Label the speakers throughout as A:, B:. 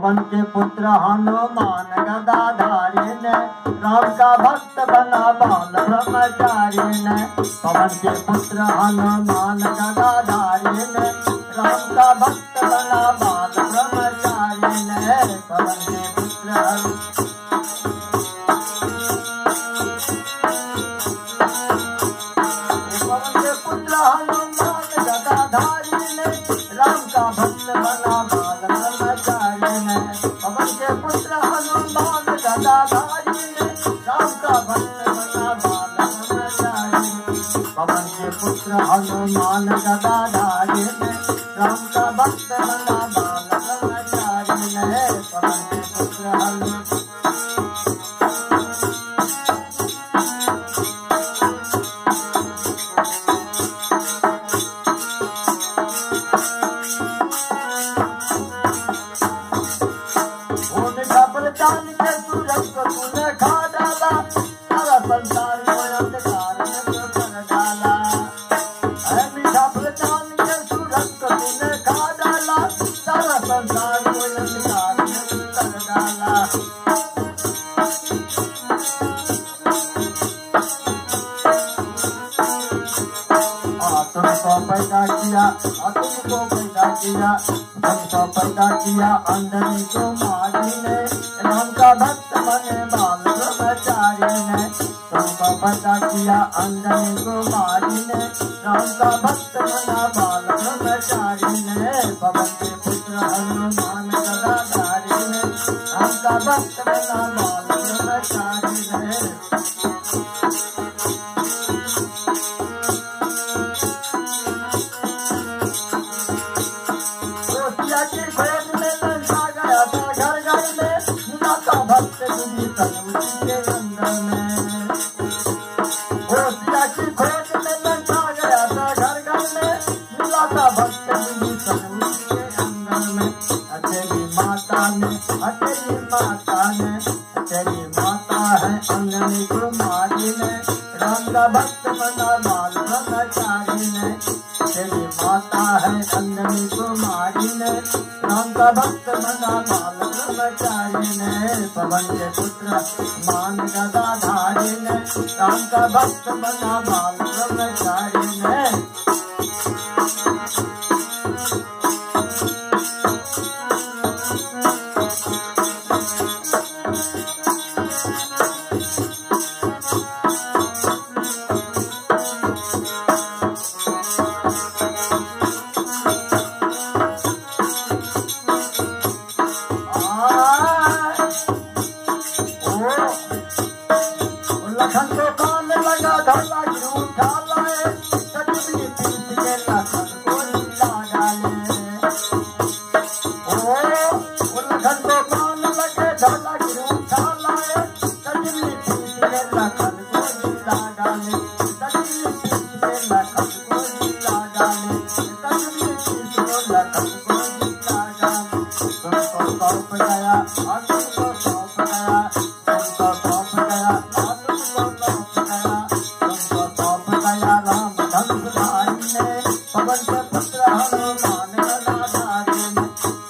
A: पवन के पुत्र हनुमान गदाधारी ने राम का भक्त बना बाल ब्रह्मचारी ने। पवन के पुत्र हनुमान गदाधारी ने राम का भक्त बना बाल ब्रह्मचारी ने। पवन के पुत्र हनुमान गदाधारी ने राम का भक्त बना बाल ब्रह्मचारी ने। पवन के पुत्र हनुमान गदाधारी ने राम का भक्त बना बाल ब्रह्मचारी ने। पवन के पुत्र हनुमान गदाधारी ने राम का भक्त बना बाल ब्रह्मचारी ने। पवन के पुत्र हनुमान जान के सूरज को तूने खा डाला, सारा संसार को अंधकार में तो कर डाला। है मीठा जान के सूरज को तूने खा डाला, सारा संसार को अंधकार में तो कर डाला। तुमको पैदा किया, तुमको पैदा किया, तुमको पैदा किया अंधनी कुमारी ने राम का भक्त बने बाल ब्रह्मचारी ने। तुमको पैदा किया अंधनी कुमारी ने राम का भक्त बना बाल ब्रह्मचारी ने। पवन के पुत्र हनुमान गदाधारी ने राम का भक्त बना बाल ब्रह्मचारी ने। भक्त बुद्धि तनुजी के अंदर में होशिया की खोज में लंका गया था घर घर में मिला था भक्त बुद्धि तनुजी के अंदर में। तेरी माता ने तेरी माता ने तेरी माता है अंगनी कुमारी ने राम का भक्त बना बाल ब्रह्मचारी ने। तेरी माता है अंगनी कुमारी ने राम का भक्त बना बाल ब्रह्मचारी ने। पवन के पुत्र मान गदाधारी ने राम का भक्त बना बाल ब्रह्मचारी ने। लखन को कान लगा धोला उठा लाए, सजनी पीठ के लखन को लीला डाले। ओ लखन को कान लगे धोला उठा लाए, सजनी पीठ के लखन को लीला डाले। सजनी पीठ के लखन को लीला डाले, सजनी पीठ को लखन को लीला डाले। तुमको सौंप गया, तुमको सौंप गया, तुमको सौंप गया, पवन के पुत्र हनुमान गदाधारी ने।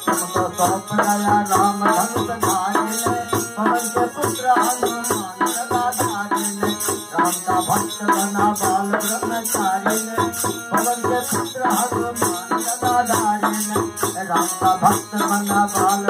A: तुमको सौंप गया राम धनुषधारी ने। पवन के पुत्र हनुमान गदाधारी ने राम का भक्त बना बाल ब्रह्मचारी ने। पवन के पुत्र हनुमान गदाधारी ने राम का भक्त बना बाल